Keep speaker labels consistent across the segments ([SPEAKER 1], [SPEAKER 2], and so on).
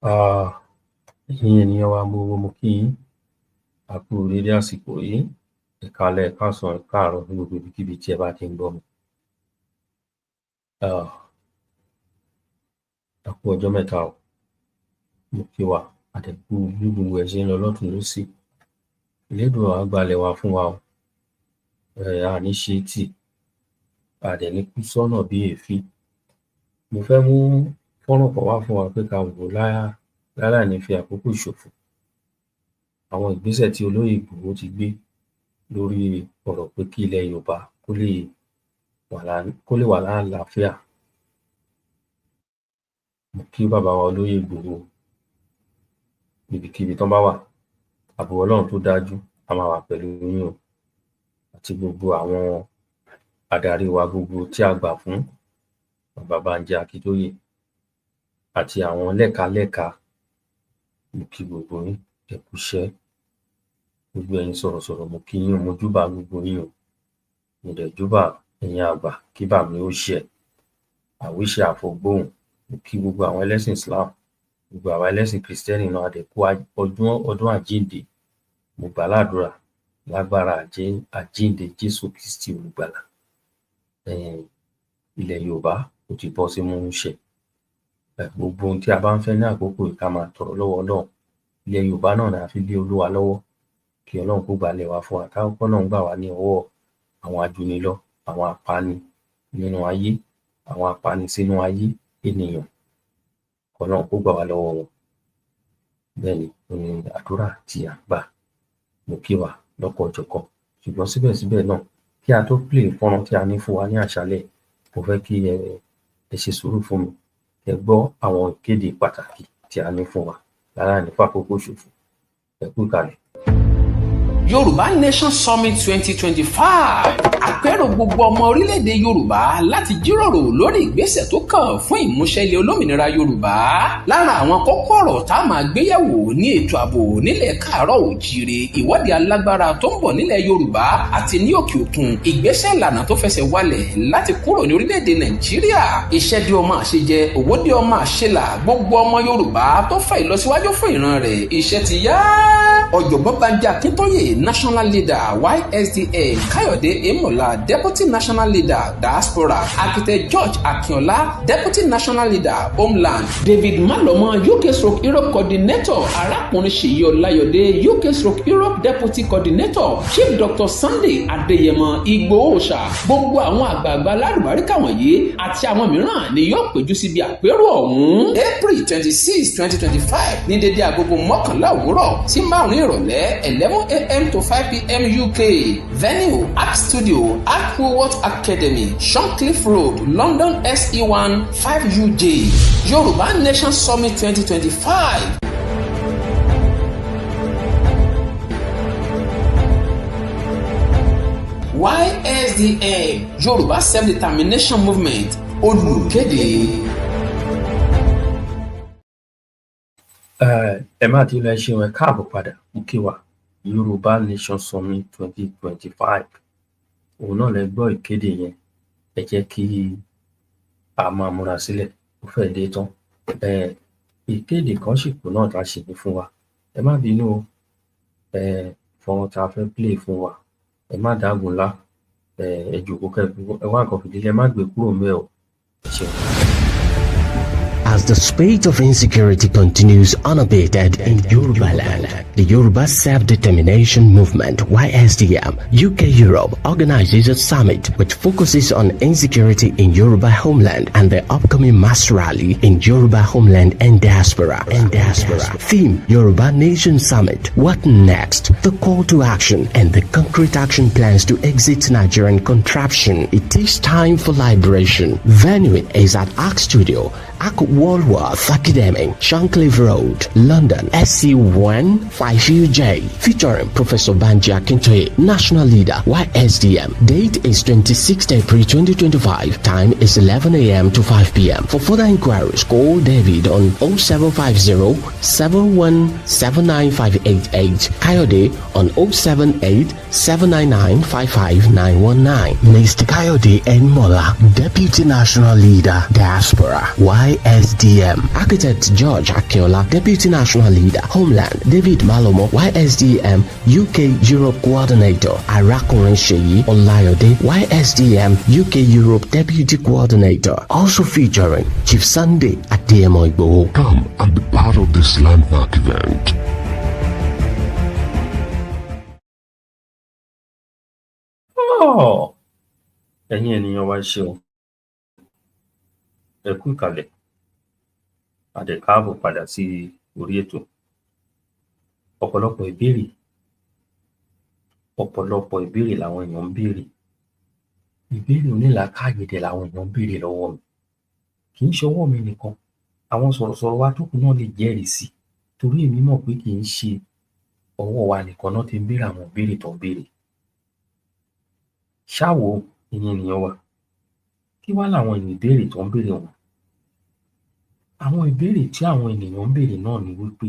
[SPEAKER 1] Ẹ̀yin ènìyàn wa mo kí yín, a kú dédé àsìkò yìí, ẹ káalẹ́, ẹ káàsán, ẹ káàárọ̀ ní gbogbo ibikíbi tí ẹ bá ti ń gbọ́ mi. A kú ọjọ́ mẹ́ta o, mo kí wa, a dẹ̀ kú bí gbogbo ẹ̀ ṣe ń lọ lọ́tùn-ún lósì. Elédùà á gbalẹ̀ wa fún wa o, a ní ṣe tì, a dẹ̀ ní kú sọ́nà bí èéfín. Mo fẹ́ mú fọ́nrán kan wá fún wa pé ká wò láláì ní fi àkókò ṣòfò. Àwọn ìgbésẹ̀ tí olóyè Ìgbòho ti gbé lórí ọ̀rọ̀ pé kí ilẹ̀ Yorùbá kó lè wà lálàáfíà. Mo kí bàbá wa olóyè Ìgbòho níbikíbi tán bá wà, ààbò Ọlọ́run tó dájú á máa wà pẹ̀lú yín o, àti gbogbo àwọn adarí wa gbogbo tí a gbà fún, bàbá Bánjí Akíntóyè àti àwọn lẹ́ka, mo kí gbogbo yín, ẹ kú iṣẹ́. Gbogbo ẹ̀yin sọ̀rọ̀sọ̀rọ̀ mo kí yín o, mo júbà gbogbo yín o, mo dẹ̀ júbà ẹ̀yin àgbà kí bà mí ó ṣẹ, àwíṣẹ àfọgbóhùn. Mo kí gbogbo àwọn ẹlẹ́sìn Islam, gbogbo àwa ẹlẹ́sìn Kristẹni náà, a dẹ̀ kú ọdún àjíǹde. Mo gbà ládùúrà lágbára àjíǹde Jésù Kristi olùgbàlà, ilẹ̀ Yorùbá ó ti bọ́ sí mímúṣẹ. Gbogbo ohun tí a bá ń fẹ́ ní àkókò yìí ká máa tọrọ lọ́wọ́ Ọlọ́run. Ilẹ̀ Yorùbá náà ni a fi lé Olúwa lọ́wọ́, kí Ọlọ́run kó gbalẹ̀ wa fún wa, k'Ọlọ́run gbà wá ní ọwọ́ àwọn ajúnilọ́, àwọn apani nínú ayé, àwọn apani sínú ayé ènìyàn, k'Ọlọ́run kó gbà wá lọ́wọ́ wọn. Bẹ́ẹ̀ ni àdúrà tí à ń gbà. Mo kí wa lọ́kọ̀ọ̀jọ̀kan, ṣùgbọ́n síbẹ̀síbẹ̀ náà, kí a tó play fọ́nrán tí a ní fún wa ní àṣálẹ́, mo fẹ́ kí ẹ ṣe sùúrù fún mi, ẹ gbọ́ àwọn ìkéde pàtàkì tí a ní fún wa láláì ní fàkókò ṣòfò. Ẹ kú ìkàlẹ̀.
[SPEAKER 2] Yorùbá Nation Summit 2025, àpérò gbogbo ọmọ orílẹ̀-èdè Yorùbá láti jíròrò lórí ìgbésẹ̀ tó kàn fún ìmúṣẹ ilẹ̀ olómìnira Yorùbá. Lára àwọn kókó ọ̀rọ̀ tá a máa gbéyẹ̀wò ní ètò ààbò nílẹ̀ káàárọ̀ òjíire, ìwọ́de alágbára tó ń bọ̀ nílẹ̀ Yorùbá àti ní òkè òkun, ìgbésẹ̀ ìlànà tó fẹsẹ̀ walẹ̀ láti kúrò ní orílẹ̀-èdè Nàìjíríà, iṣẹ́ di ọmọ àṣejẹ, owó di ọmọ àṣelà, gbogbo ọmọ Yorùbá tó fẹ́ ìlọsíwájú fún ìran rẹ̀, iṣẹ́ ti yá. Ọ̀jọ̀gbọ́n Bánjí Akíntóyè, National Leader YSDA, Káyọ̀dé Èmọ̀lá, Deputy National Leader Diaspora, Architect George Akínọlá, Deputy National Leader Homeland, David Malọmọ, UK/Europe Coordinator, arákùnrin Ṣèyí Ọláyọdé, UK/Europe Deputy Coordinator, Chief Dr. Sunday Adéyẹmọ, Ìgbòho-Òòṣà, gbogbo àwọn àgbààgbà alálùbáríkà wọ̀nyí àti àwọn mìíràn ni yóò péjú síbi àpérò ọ̀hún. April 26, 2025 ní dédé agogo 11 òwúrọ̀ sí 5 ìrọ̀lẹ́, 11 a.m. to 5 p.m. UK. Venue: Art Studio, Art Woolworth Academy, Shorncliffe Road, London SE1 5UJ. Yorùbá Nation Summit 2025. YSDM, Yorùbá Self-Determination Movement, olùkéde.
[SPEAKER 1] Ẹ má ti lọ, ẹ ṣeun, ẹ káàbọ̀ padà. Mo kí wa, Yorùbá Nation Summit 2025, òun náà lẹ gbọ́ ìkéde yẹn. Ẹ jẹ́ kí a máa múra sílẹ̀, ó fẹ́ dé tán. Ìkéde kan sì kù náà tá a ṣe ní fún wa, ẹ má bínú o. Fọ́nrán tá a fẹ́ play fún wa, ẹ má dágun lá, ẹ jòkó kẹ́kọ̀ọ́, ẹ wá nǹkan fìdílé, ẹ má gbé kúrò ńbẹ̀ o. Ẹ ṣeun.
[SPEAKER 3] As the spate of insecurity continues unabated in Yoruba land, the Yoruba Self-Determination Movement (YSDM) UK-Europe organizes a summit which focuses on insecurity in Yoruba homeland and the upcoming mass rally in Yoruba homeland and diaspora. Theme: Yoruba Nation Summit. What next? The call to action and the concrete action plans to exit Nigerian contraption. It is time for liberation. Venue is at Art Studio, Woolworth Academy, Shorncliffe Road, London, SE1 5UJ, featuring Professor Bánjí Akíntóyè, National Leader, YSDM. Date is 26th April 2025. Time is 11 a.m. to 5 p.m. For further inquiries, call David on 0750 7179588, Kayode on 078 799 55919. Mr. Kayode Èmọ̀lá, Deputy National Leader, Diaspora, YSDM. Architect George Akinola, Deputy National Leader, Homeland, David Malomo, YSDM, UK Europe Coordinator, Arakunrin Sheyi Olayode, YSDM, UK Europe Deputy Coordinator. Also featuring Chief Sunday Adeyemo Igboho.
[SPEAKER 4] Come and be part of this landmark event.
[SPEAKER 1] Ẹ̀yin ènìyàn wa ṣeun. Ẹ kú ìkàlẹ̀. A dẹ̀ káàbọ̀ padà sí orí ètò. Ọ̀pọ̀lọpọ̀ ìbéèrè làwọn èèyàn ń béèrè. Ìbéèrè onílàákàyè dẹ̀ làwọn èèyàn ń béèrè lọ́wọ́ mi. Kì í ṣọwọ́ mi nìkan, àwọn sọ̀rọ̀sọ̀rọ̀ wa tó kù náà lè jẹ́rìí sí i. Torí èmi mọ̀ pé kì í ṣe ọwọ́ wa nìkan náà ti ń béèrè àwọn ìbéèrè tó ń béèrè. Ṣá wò ó, ẹ̀yin ènìyàn wa, kí wá làwọn ìbéèrè tó ń béèrè wọn? Àwọn ìbéèrè tí àwọn ènìyàn ń béèrè náà ni wípé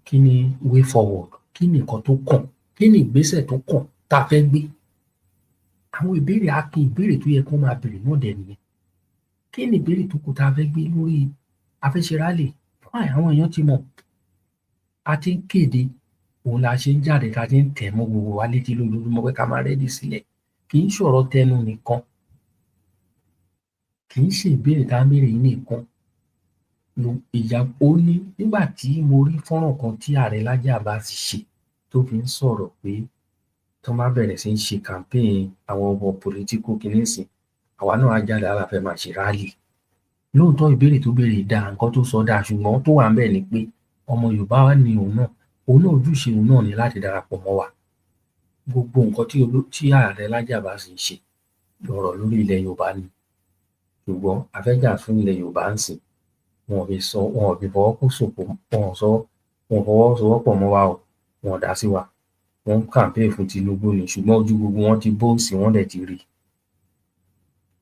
[SPEAKER 1] kí ni way forward? Kí ni nǹkan tó kàn? Kí ni ìgbésẹ̀ tó kàn tá a fẹ́ gbé? Àwọn ìbéèrè akin, ìbéèrè tó yẹ kán máa béèrè náà dẹ̀ nìyẹn. Kí ni ìbéèrè tó kù tá a fẹ́ gbé lórí a fẹ́ ṣe rally? Fine, àwọn èèyàn ti mọ̀. A ti ń kéde, òun la ṣe ń jáde tá a ti ń tẹ̀ mọ́ gbogbo wa létí lójoojúmọ́ pé ká máa rẹ́dì sílẹ̀. Kì í ṣọ̀rọ̀ tẹnu nìkan. Kì í ṣe ìbéèrè tá a ń béèrè yìí nìkan. Ó ní nígbà tí mo rí fọ́nrán kan tí Ààrẹ Laji Abbas ṣe tó fi ń sọ̀rọ̀ pé tán bá bẹ̀rẹ̀ sí ń ṣe campaign àwọn ọmọ political kiní ńsìn, àwa náà á jáde á la fẹ́ máa ṣe rally. Lóòótọ́ ìbéèrè tó béèrè dáa, nǹkan tó sọ dáa, ṣùgbọ́n tó wà ńbẹ̀ ni pé ọmọ Yorùbá ni òun náà ojúṣe òun náà ni láti darapọ̀ mọ́ wa. Gbogbo nǹkan tí Ààrẹ Laji Abbas ń ṣe lọ̀rọ̀ lórí ilẹ̀ Yorùbá ni. Ṣùgbọ́n a fẹ́ jà fún ilẹ̀ Yorùbá ńsìn, wọn ò fi fọwọ́sowọ́pọ̀ mọ́ wa o, wọn ò dá sí wa. Wọ́n ń campaign fún Tinubu ni, ṣùgbọ́n ojú gbogbo wọn ti bó ńsìn, wọ́n dẹ̀ ti rí i.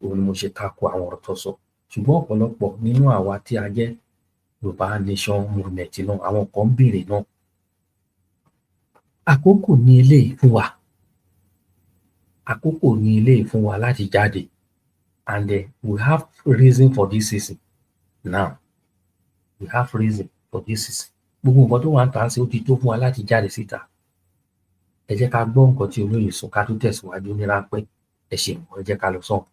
[SPEAKER 1] Òun ni mo ṣe tako àwọn ọ̀rọ̀ tó sọ. Ṣùgbọ́n ọ̀pọ̀lọpọ̀ nínú àwa tí a jẹ́ Yorùbá Nation Movement náà, àwọn kan ń béèrè náà. Àkókò ni eléyìí fún wa láti jáde, and we have reason for this season now. We have reason for this season. Gbogbo nǹkan tó wà ń tà ń ṣe ó ti tó fún wa láti jáde síta. Ẹ jẹ́ ká gbọ́ nǹkan tí olóyè sọ ká tó tẹ̀síwájú ní ráńpẹ́. Ẹ ṣeun, ẹ jẹ́ ká lọ sọ́hùn.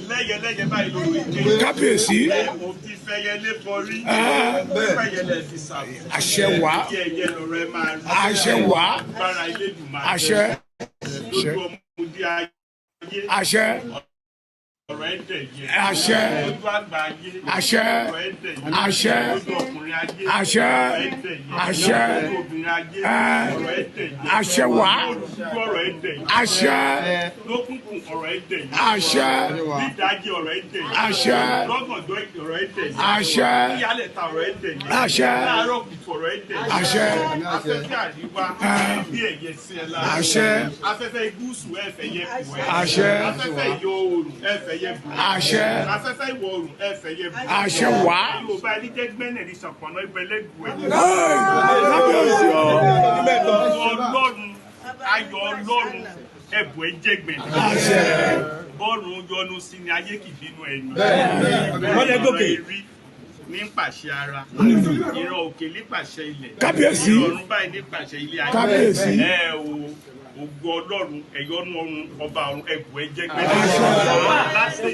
[SPEAKER 5] Lẹ́yẹlẹ́yẹ báyìí ló ń ké.
[SPEAKER 6] Kábíyèsí.
[SPEAKER 5] Mo fi fẹyẹlé bọrí. Fẹyẹlẹ fi sàbò.
[SPEAKER 6] Àṣẹ wá.
[SPEAKER 5] Kí ẹyẹ lọrọ ẹ máa rí.
[SPEAKER 6] Àṣẹ wá.
[SPEAKER 5] Bára ilé dùn máa jẹ.
[SPEAKER 6] Àṣẹ.
[SPEAKER 5] Lójú ọmọdé ayé.
[SPEAKER 6] Àṣẹ.
[SPEAKER 5] Ọ̀rọ̀ ẹ̀ dẹ̀ yẹ.
[SPEAKER 6] Àṣẹ.
[SPEAKER 5] Lójú àgbà ayé.
[SPEAKER 6] Àṣẹ.
[SPEAKER 5] Ọ̀rọ̀ ẹ̀ dẹ̀ yẹ.
[SPEAKER 6] Àṣẹ.
[SPEAKER 5] Lójú ọkùnrin ayé.
[SPEAKER 6] Àṣẹ.
[SPEAKER 5] Ọ̀rọ̀ ẹ̀ dẹ̀ yẹ.
[SPEAKER 6] Àṣẹ.
[SPEAKER 5] Lójú obìnrin ayé. Ọ̀rọ̀ ẹ̀ dẹ̀ yẹ.
[SPEAKER 6] Àṣẹ wá.
[SPEAKER 5] Lójú ọ̀rọ̀ ẹ̀ dẹ̀ yẹ.
[SPEAKER 6] Àṣẹ.
[SPEAKER 5] Lókùnkùn ọ̀rọ̀ ẹ̀ dẹ̀ yẹ.
[SPEAKER 6] Àṣẹ.
[SPEAKER 5] Dídájí ọ̀rọ̀ ẹ̀ dẹ̀ yẹ.
[SPEAKER 6] Àṣẹ.
[SPEAKER 5] Lọ́gànjọ́ ọ̀rọ̀ ẹ̀ dẹ̀ yẹ.
[SPEAKER 6] Àṣẹ.
[SPEAKER 5] Ìyálẹ̀ta ọ̀rọ̀ ẹ̀ dẹ̀ yẹ.
[SPEAKER 6] Àṣẹ.
[SPEAKER 5] Láàárọ̀ kùtù ọ̀rọ̀ ẹ̀ dẹ̀ yẹ.
[SPEAKER 6] Àṣẹ.
[SPEAKER 5] Afẹ́fẹ́ àríwá bí ẹ̀yẹ sí ẹ lára.
[SPEAKER 6] Àṣẹ.
[SPEAKER 5] Afẹ́fẹ́ gúúsù ẹ̀fẹ̀ yẹ bù ẹ́.
[SPEAKER 6] Àṣẹ.
[SPEAKER 5] Afẹ́fẹ́ ìyọ̀ oòrùn ẹ̀fẹ̀ yẹ bù ẹ́.
[SPEAKER 6] Àṣẹ.
[SPEAKER 5] Afẹ́fẹ́ ìwọ̀ oòrùn ẹ̀fẹ̀ yẹ bù ẹ́.
[SPEAKER 6] Àṣẹ wá.
[SPEAKER 5] Yorùbá ẹni jẹ́ gbẹ́nẹ̀ ní ṣàpọ̀nà ìbẹ̀lẹ́gùn ẹ̀.
[SPEAKER 6] Kábíyèsí o.
[SPEAKER 5] Ọlọ́run ayọ̀ Ọlọ́run ẹ̀bù ẹ̀ jẹ́gbẹ̀.
[SPEAKER 6] Àṣẹ.
[SPEAKER 5] Bọ́ọ̀rùn yọ́nú sí ni ayé kì bínú ẹni.
[SPEAKER 6] Mọ́lẹ̀ gòkè.
[SPEAKER 5] Ní pàṣẹ ara, ìran òkè ní pàṣẹ ilẹ̀.
[SPEAKER 6] Kábíyèsí.
[SPEAKER 5] Ìrọ̀rùn báyìí ní pàṣẹ ilé ayé.
[SPEAKER 6] Kábíyèsí.
[SPEAKER 5] Ògo Ọlọ́run ẹ̀yọ́nú ọ̀run ọba ọ̀run ẹ̀bù ẹ̀ jẹ́ gbẹ́dẹ́. Láti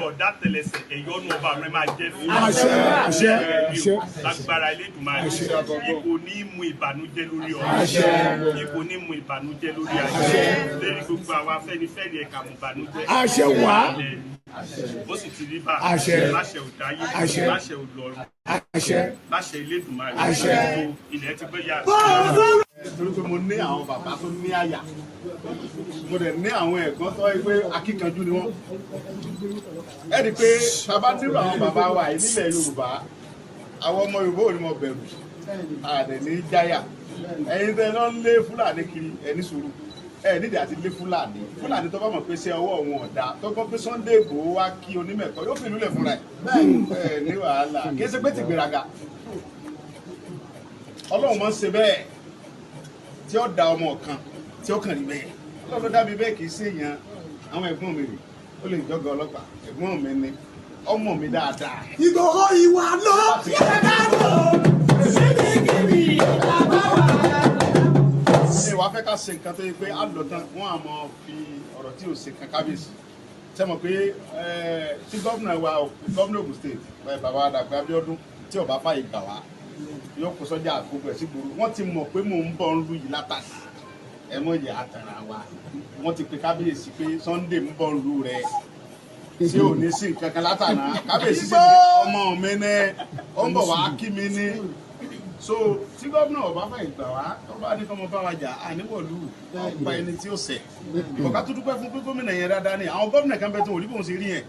[SPEAKER 5] ọ̀dá tẹlẹsẹ̀ ẹ̀yọ́nú ọba ọ̀run ẹ̀ máa jẹ́ fún mi.
[SPEAKER 6] Àṣẹ. Àṣẹ. Àṣẹ.
[SPEAKER 5] Lágbára Elédùmarè. Ipò ní mú ìbànújẹ́ lórí ọ̀run.
[SPEAKER 6] Àṣẹ.
[SPEAKER 5] Ipò ní mú ìbànújẹ́ lórí ayé. Lẹ́yìn gbogbo àwa Afẹ́nifẹ́re ẹ̀ka mú ìbànújẹ́.
[SPEAKER 6] Àṣẹ wá.
[SPEAKER 5] Ó sì ti rí bá
[SPEAKER 6] Àṣẹ.
[SPEAKER 5] láṣẹ òdáyé,
[SPEAKER 6] Àṣẹ.
[SPEAKER 5] láṣẹ òlọ́run,
[SPEAKER 6] Àṣẹ.
[SPEAKER 5] láṣẹ Elédùmarè.
[SPEAKER 6] Àṣẹ.
[SPEAKER 5] Ilẹ̀ ti gbé yá.
[SPEAKER 7] Torí pé mo ní àwọn bàbá tó ní àyà, mo dẹ̀ ní àwọn ẹ̀gbọ́n tó yẹ pé akíkanjú ni wọ́n. Ẹ rí i pé bàbá nílò àwọn bàbá wa yìí nílẹ̀ Yorùbá, àwọn ọmọ Yorùbá ò ní mọ bẹ̀rù, àdẹ̀ ní jáyà. Ẹ̀yin tẹ́ lọ ń lé Fúlàní kiri ẹni sùúrù. Nídìí àti lé Fúlàní tó bá mọ̀ pé ṣé ọwọ́ òun ọ̀dà tó gbọ́ pé Sunday Igboho wá kí onímẹ̀kọ́ yóò fi ìlú lẹ̀ fúnra ẹ̀. Ní wàhálà kì í ṣe pé ti gbéraga. Ọlọ́run máa ń ṣe bẹ́ẹ̀ tí ó da ọmọ kan tí ó kàn rí bẹ́ẹ̀. lọ́dọ̀ dábì bẹ́ẹ̀ kì í ṣe èèyàn àwọn ẹ̀gbọ́n mi rè ó lè jọ́gà ọlọ́pàá ẹ̀gbọ́n mi ni ọmọ mi dáadáa.
[SPEAKER 6] Ìgbòho ìwà lọ yẹ́dánù síbikíbi bàbá wa.
[SPEAKER 7] ṣé wàá fẹ́ ká ṣe nǹkan tó yẹ pé á lọ tán wọ́n á mọ fi ọ̀rọ̀ tí ò ṣe kan kábíyèsí ṣe mọ̀ pé tí gómìnà wa gómìnà Ògùn state bàbá Dàpọ̀ Abíọ́dún tí ọba fàyè gbà wá yóò kó sọ́jà àgbègbè ẹ̀ sí gbòòrò wọ́n ti mọ̀ pé mò ń bọ̀ ń lu yìí látàkì ẹ mọ̀ yẹ àtàrà wa wọ́n ti pe kábíyèsí pé Sunday ń bọ̀ ń lu rẹ̀ ṣé ò ní sí nǹkan kan látàná kábíyèsí sí ọmọ mi ní ó ń bọ̀ wá kí mi ní so tí gómìnà ọba fàyè gbà wá tó bá ní kọ́mọ bá wa jà àníwọ̀lú ọba ẹni tí ó ṣẹ̀ ọ̀ká tó dúpẹ́ fún pé gómìnà yẹn dáadáa ni àwọn gómìnà kan bẹ tó òrí bóun ṣe rí yẹn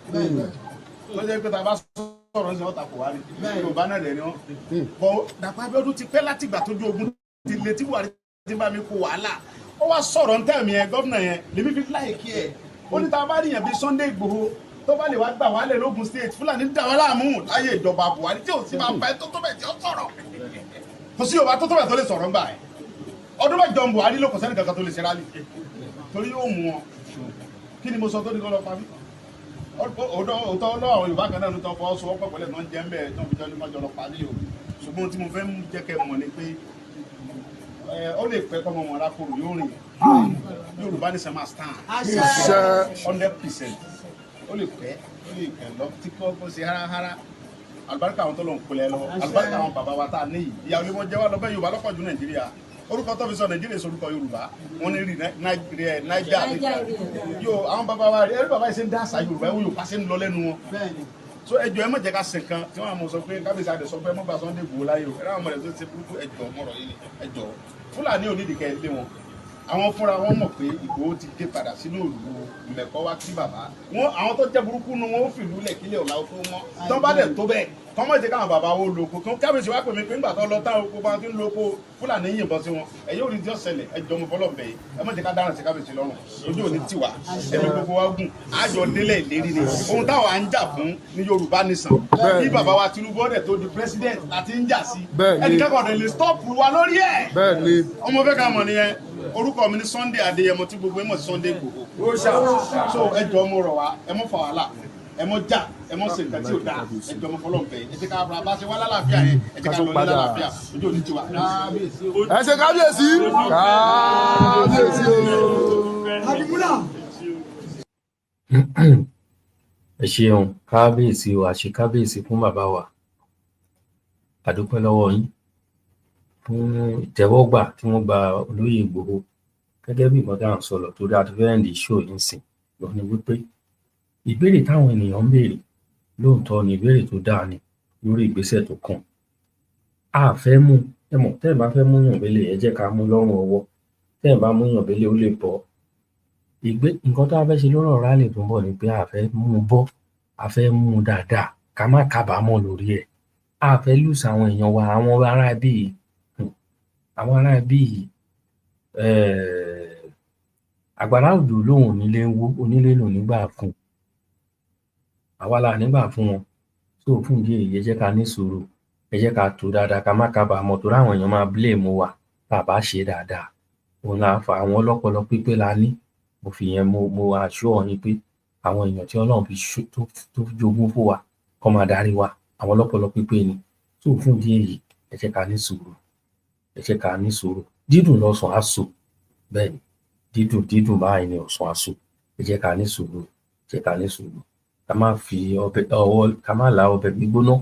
[SPEAKER 7] lọ́jọ́ pé tá a bá sọ̀rọ̀ ní ọ̀tà kò wá rí yorùbá náà dẹ̀ ni wọ́n bọ̀ Dàpọ̀ Abíọ́dún ti pẹ́ látìgbà tójú ogun ti lè tí Buhari ti bá mi kó wàhálà ó wá sọ̀rọ̀ ń tẹ̀mí ẹ gómìnà yẹn lèmi fi fly kí ẹ ó ní tá a bá rí yẹn bí Sunday Igboho tó bá lè wá gbà wálẹ̀ lógun state Fúlàní dà wá láàmú láyé ìjọba Buhari tí ò sí máa bá ẹ tó bẹ̀ tí ó sọ̀rọ̀ kò sí yorùbá tó bẹ̀ tó lè sọ̀rọ̀ ńgbà ẹ ọdún mẹ́jọ Buhari ló kò sẹ́ni kankan tó lè ṣe rálì torí yóò mú wọn kí ni mo sọ tó ní kọ́ lọ pa mí òótọ́ lọ́wọ́ àwọn yorùbá kan náà ló tọ́ fọ́ sọ wọ́pọ̀ pẹ̀lẹ́ náà jẹ́ ń bẹ́ẹ̀ náà fi jọ́ ní mọ́jọ́ lọ pa ní o ṣùgbọ́n tí mo fẹ́ jẹ́ kẹ́ mọ̀ ni pé ó lè pẹ́ kọ́mọ wọn lákòrò yóò rìn yorùbá ní sẹ́mà stand 100% ó lè pẹ́ lọ tí kò ṣe háráhárá àlùbáríkà àwọn tó lọ ń kulẹ̀ lọ àlùbáríkà àwọn bàbá wa tá a níyì ìyàwó ni wọ́n jẹ́ wá lọ bẹ́ẹ̀ yorùbá lọ́pọ̀ ju nàìjíríà orúkọ tó fi sọ nàìjíríà sorúkọ yorùbá wọn ní rí naija yóò àwọn bàbá wa rí ẹrí bàbá yìí ṣe ń dá àṣà yorùbá ẹwọ yorùbá ṣe ń lọ lẹ́nu wọn so ẹjọ ẹ má jẹ́ ká ṣe nǹkan tí wọn àmọ́ sọ pé kábíyèsí àdè sọ pé ẹ má bá Sunday Igboho láyé o ẹ ráwọn ọmọdé tó ti burúkú ẹjọ mọ̀rọ̀ yìí ẹjọ Fúlàní onídìíkẹ lé wọn àwọn fúnra wọn mọ̀ pé Ìgbòho ti dé padà sínú òlu mẹ̀kọ́ wá kí bàbá wọn àwọn tó jẹ́ burúkú nu wọn ó fìlú lẹ̀ kílẹ̀ ọ̀la tó mọ́ tó bá dẹ̀ tó bẹ́ẹ̀ kọ́mọ̀ ìdí káwọn bàbá wo lóko kí kábíyèsí wá pè mí pé ńgbà tó lọ táwọn oko bá ti ń lóko Fúlàní yìnbọn sí wọn ẹ̀yẹ́ òní tí ó ṣẹlẹ̀ ẹjọ́ mo fọlọ́ bẹ̀yẹ ẹ mọ̀ jẹ́ ká dáràn sí kábíyèsí lọ́rùn ojú òní tiwa ẹ̀mí gbogbo wa gùn àjọ délẹ̀ ìlérí ni ohun táwọn à ń jà fún ní Yorùbá nìsan bí bàbá wa Tinubu ọ̀dẹ̀ tó di president láti ń jà sí ẹnìkẹ́kọ̀ọ́ ọ̀dẹ̀ lè stop wa lórí ẹ̀ ọmọ fẹ́ ká mọ̀ nìyẹn orúkọ mi ní Sunday Adéyẹmọ tí gbogbo ẹ mọ̀ sí Sunday Igboho so ẹjọ́ mo rọ̀ wá ẹ mọ̀ fà wàhálà ẹ mọ̀ já ẹ mọ̀ ṣe nǹkan tí ò dáa ẹjọ́ mo fọlọ́ bẹ̀ ẹ jẹ́ ká bá ṣe wá lálàáfíà yẹn ẹ jẹ́ ká lọ ní lálàáfíà ojú òní tiwa.
[SPEAKER 6] ẹ ṣe kábíyèsí
[SPEAKER 1] ẹ ṣeun kábíyèsí o àṣẹ kábíyèsí fún bàbá wa àdúpẹ́ lọ́wọ́ yín fún ìtẹ́wọ́gbà tí wọ́n gba olóyè Ìgbòho gẹ́gẹ́ bí nǹkan dáhùn sọ̀rọ̀ torí àtúfẹ́rẹ́ǹdì ṣó yìí sìn lọ ni wípé ìbéèrè táwọn ènìyàn ń béèrè lóòótọ́ ni ìbéèrè tó dáa ni lórí ìgbésẹ̀ tó kàn á fẹ́ mú ẹ mọ̀ tẹ́ ẹ̀ bá fẹ́ mú yàn bẹ́lẹ̀ ẹ jẹ́ ká mú lọ́rùn ọwọ́ tẹ́ ẹ̀ bá mú yàn bẹ́lẹ̀ ó lè bọ́ nǹkan tó a fẹ́ ṣe lọ́rọ̀ rálì tó ń bọ̀ ni pé a fẹ́ mú un bọ́ a fẹ́ mú un dáadáa ká má kábàámọ̀ lórí ẹ̀ a fẹ́ lùsà àwọn èèyàn wa àwọn ará bíi àgbàrá òjò lòun onílé ń wó onílé lò nígbà fún àwa la nígbà fún wọn tó fún ìdí èyí ẹ jẹ́ ká ní sùúrù ẹ jẹ́ ká tó dáadáa ká má kábàámọ̀ torí àwọn èèyàn máa blame wa tá a bá ṣe dáadáa òun la fa àwọn ọlọ́pọlọ pípé la ní mo fi yẹn mo assure yín pé àwọn èèyàn tí Ọlọ́run fi tó jogún fún wa kó máa darí wa àwọn ọlọ́pọlọ pípé ni tó fún ìdí èyí ẹ jẹ́ ká ní sùúrù ẹ jẹ́ ká ní sùúrù dídùn lọ́sàn á sò bẹ́ẹ̀ ni dídùn báyìí ni ọ̀sán á sò ẹ jẹ́ ká ní sùúrù ẹ jẹ́ ká ní sùúrù ká má fi ká má la ọbẹ̀ gbígbóná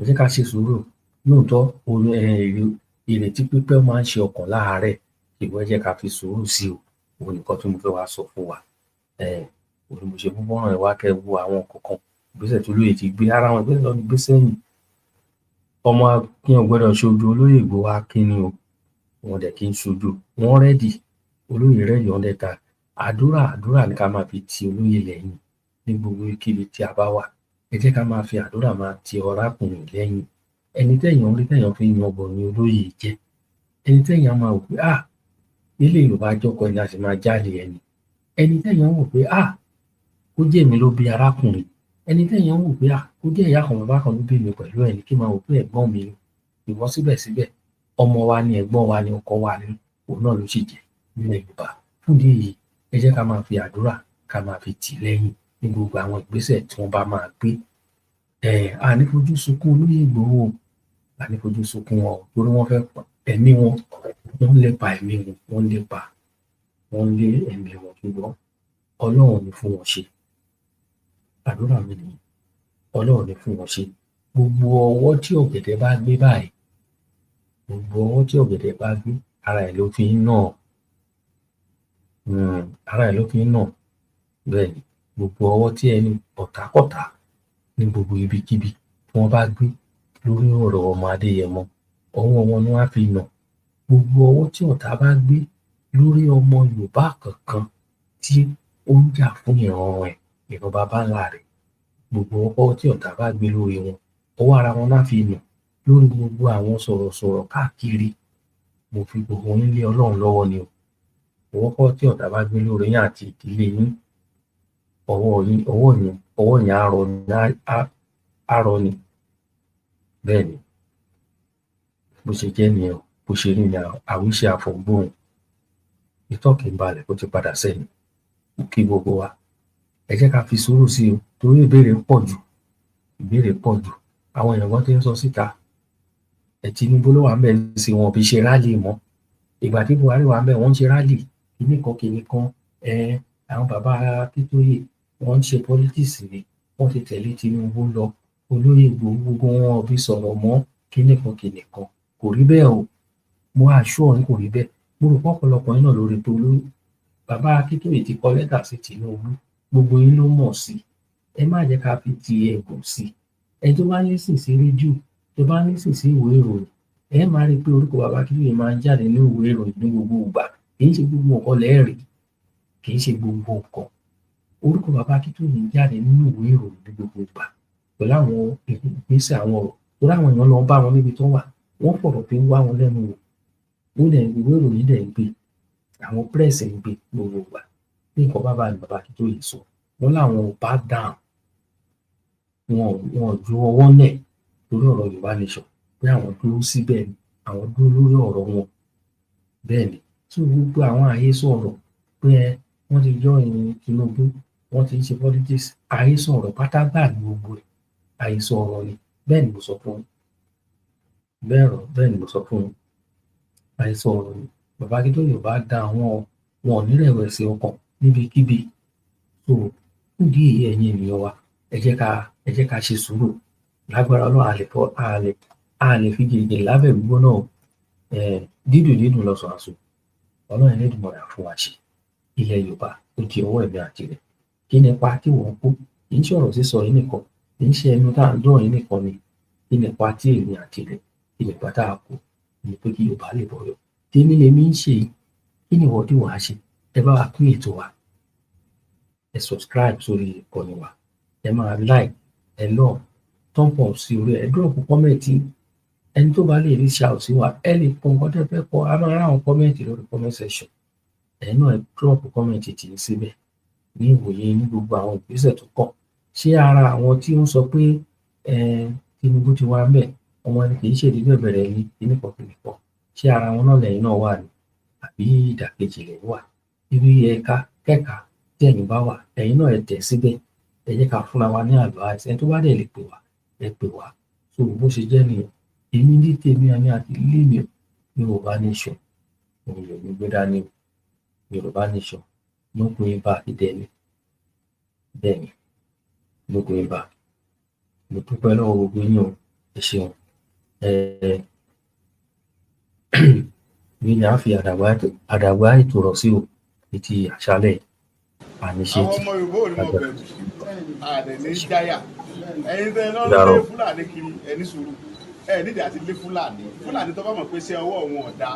[SPEAKER 1] ẹ jẹ́ ká ṣe sùúrù lóòótọ́ ìrètí pípẹ́ máa ń ṣe ọkàn láàárẹ̀ ìwọ ẹ jẹ́ ká fi sùúrù sí o òun nìkan tí mo fẹ́ wá sọ fún wa òun mo ṣe fún fọ́nrán ẹ̀ wá kẹ́ wo àwọn kọ̀ọ̀kan ìgbésẹ̀ tó lóye ti gbé ara wọn ìgbésẹ̀ lọ ní gbé sẹ́yìn ọmọ akínyàn gbọ́dọ̀ ṣojú olóyè Ìgbòho akínní o wọn dẹ̀ kí n ṣojú wọn rẹ́dì olóyè rẹ́dì ọ̀ndẹ̀ta àdúrà ní ká máa fi ti olóyè lẹ́yìn ní gbogbo kíbi tí a bá wà ẹ jẹ́ ká máa fi àdúrà máa ti ọ̀rákùnrin lẹ́yìn ẹni tẹ̀yàn orí tẹ̀yàn fi yan ọbọ̀ ní olóyè jẹ́ ẹni tẹ̀yàn máa wò pé ilé Yorùbá jọkọ ni a sì máa jáde ẹni tẹ̀yàn wò pé ó jẹ́ mi ló bí arákùnrin ẹni tẹ̀yàn wò pé ó jẹ́ ìyá kan bàbá kan ló bí mi pẹ̀lú ẹni kí n máa wò pé ẹ̀gbọ́n mi ni ìwọ síbẹ̀síbẹ̀ ọmọ wa ni ẹ̀gbọ́n wa ni ọkọ wa ni òun náà ló sì jẹ́ nílẹ̀ Yorùbá fún ìdí èyí ẹ jẹ́ ká máa fi àdúrà ká máa fi tì lẹ́yìn ní gbogbo àwọn ìgbésẹ̀ tí wọ́n bá máa gbé. Àní fojú sunkún Olóyè Ìgbòho, àní fojú sunkún wọn torí wọ́n fẹ́ ẹ̀mí wọn, wọ́n lépa ẹ̀mí wọn, wọ́n lé ẹ̀mí wọn, ṣùgbọ́n Ọlọ́run ní fún wọn ṣe. Àdúrà mi nìyí, Ọlọ́run ní fún wọn ṣe. Gbogbo ọwọ́ tí ọ̀gẹ̀dẹ̀ bá gbé báyìí, gbogbo ọwọ́ tí ọ̀gẹ̀dẹ̀ bá gbé, ara ẹ̀ ló fi ń nà. Ara ẹ̀ ló fi ń nà. Bẹ́ẹ̀ ni, gbogbo ọwọ́ tí ẹni ọ̀tàkọ̀tà ní gbogbo ibikíbi tí wọ́n bá gbé lórí ọ̀rọ̀ ọmọ Adéyẹmọ, ọwọ́ wọn ni wọ́n á fi nà. Gbogbo ọwọ́ tí ọ̀tá bá gbé lórí ọmọ Yorùbá kankan tí ó ń jà fún ìran ẹ̀, ìran baba ńlá rẹ̀, gbogbo ọwọ́ tí ọ̀tá bá gbé lórí wọn, ọwọ́ ara wọn náà fi nà. Lórí gbogbo àwọn sọ̀rọ̀sọ̀rọ̀ káàkiri, mo fi gbogbo yín lé Ọlọ́run lọ́wọ́ ni o. Ọwọ́ tí ọ̀tá bá gbé lórí yín àti ìdílé yín, ọwọ́ yẹn á rọ ni. Bẹ́ẹ̀ ni, bó ṣe jẹ́ nìyẹn, bó ṣe rí ni àwíṣe àfọ̀gbóhùn, ìtọ́kì ń balẹ̀ ó ti padà sẹ́yìn. Mo kí gbogbo wa, ẹ jẹ́ ká fi sùúrù sí o, torí ìbéèrè pọ̀ jù. Àwọn èèyàn kan ti ń sọ síta, Tinubu ló wà ń bẹ̀ sí wọn fi ṣe rálì mọ́. Ìgbà tí Buhari wà ń bẹ̀ wọ́n ń ṣe rálì kìnnìkan, àwọn bàbá Akíntóyè wọ́n ń ṣe politics ni, wọ́n ti tẹ̀lé Tinubu lọ. Olóyè Ìgbòho gbogbo wọn ò fi sọ̀rọ̀ mọ́ kìnnìkan. Kò rí bẹ́ẹ̀ o, mo assure yín kò rí bẹ́ẹ̀. Mo rò pọ̀pọ̀lọpọ̀ yín náà lórí tó bàbá Akíntóyè ti kọ lẹ́tà sí Tinubu, gbogbo yín ló mọ̀ sí. Ẹ má jẹ́ ká fi ti ẹ̀gùn sí. Ẹ tó bá ní sìn sí rédíò, tó bá ní sìn sí ìwé ìròyìn, ẹ máa rí i pé orúkọ bàbá Akíntóyè máa ń jáde ní ìwé ìròyìn ní gbogbo ìgbà. Kì í ṣe gbogbo nǹkan lẹ́ẹ̀rí, kì í ṣe gbogbo nǹkan. Orúkọ bàbá Akíntóyè ń jáde nínú ìwé ìròyìn ní gbogbo ìgbà pẹ̀lú àwọn ìgbésẹ̀ àwọn ọ̀rọ̀. Torí àwọn èèyàn lọ bá wọn níbi tó wà, wọ́n fọ̀rọ̀ fi ń wá wọn lẹ́nu wò. Ìwé ìròyìn dẹ̀ ń gbé, àwọn pírẹ́sì ń gbé gbogbo ìgbà. Bí nǹkan bàbá Akíntóyè sọ, wọ́n láwọn ò bá dáhùn, wọn ò ju ọwọ́ lẹ̀ lórí ọ̀rọ̀ Yorùbá Nation, pé àwọn dúró síbẹ̀ ni, àwọn dúró lórí ọ̀rọ̀ wọn. Bẹ́ẹ̀ ni, tí gbogbo àwọn àhesọ ọ̀rọ̀ pé wọ́n ti join Tinubu, wọ́n ti ń ṣe politics, àhesọ ọ̀rọ̀ pátá gbà ní gbogbo rẹ̀, àhesọ ọ̀rọ̀ ni. Bẹ́ẹ̀ ni mo sọ fún yín, àhesọ ọ̀rọ̀ ni. Bàbá Akíntóyè bá dá wọn ò ní rẹ̀wẹ̀sì ọkàn níbikíbi. So fún ìdí èyí, ẹ̀yin ènìyàn wa, ẹ jẹ́ ká ṣe sùúrù. Lágbára Ọlọ́run a lè fi gìrìgìrì lábẹ́ gbígbóná o. Dídùn lọ́sàn àṣù. Ọlọ́run Elédùmarè á fún wa ṣe. Ilẹ̀ Yorùbá ó di ọwọ́ ẹ̀mí àti rẹ̀. Kí nípa tí wọ́n kó, kì í ṣe ọ̀rọ̀ sísọ yìí nìkan, kì í ṣe ẹnu tá à ń dùn yìí nìkan ni. Kí nípa tí èmi àti rẹ̀, kí nípa tá a kó, ni pé kí Yorùbá lè bọ̀yọ̀. Tèmi lèmi ń ṣe, kí ni ìwọ tí wàá ṣe? Ẹ bá wa pín ètò wa, ẹ subscribe sórí ìkànnì wa, ẹ máa like, ẹ love, thumb up sí orí ẹ drop comment. Ẹni tó bá lè rí shout sí wa, ẹ lè kọ nǹkan tẹ́ fẹ́ kọ, a máa ráwọn comment lórí comment section. Ẹ̀yin náà ẹ drop comment tì í síbẹ̀ ní ìwòye ní gbogbo àwọn ìgbésẹ̀ tó kàn. Ṣé ara àwọn tí ó ń sọ pé Tinubu ti wá ń bẹ̀, ọmọ ẹni kì í ṣe ìdílé bẹ̀rẹ̀ ní kìnnìkan. Ṣé ara wọn náà lẹ́yìn náà wà ní, àbí ìdàkejì lẹ́yìn wà? Ibi kẹ́ka tí ẹ̀yin bá wà, ẹ̀yin náà ẹ tẹ̀ síbẹ̀. Ẹ jẹ́ ká fúnra wa ní advice. Ẹni tó bá dẹ̀ lè pè wá, ẹ pè wá. So bó ṣe jẹ́ nìyẹn, èmi ní tèmi àní àti ilé mi ní Yorùbá Nation, òun lè ní gbé dání Yorùbá Nation, no going back dẹni. Bẹ́ẹ̀ ni, no going back. Mo dúpẹ́ lọ́wọ́ gbogbo yín o, ẹ ṣeun. Mi ni a fi àdàgbà ètò rọ̀ sí o, ètí àṣálẹ̀ àníṣe
[SPEAKER 7] àwọn
[SPEAKER 1] tí.
[SPEAKER 7] ọmọ Yorùbá ò ní mọ̀ bẹ̀rù, àdẹ̀ ní jáyà. Ẹ̀yin tẹ́ lọ́ọ́ lé Fúlàní kiri, ẹni sùúrù. Nídìí àti lé Fúlàní tó bá mọ̀ pé ṣé ọwọ́ wọn ọ̀dà.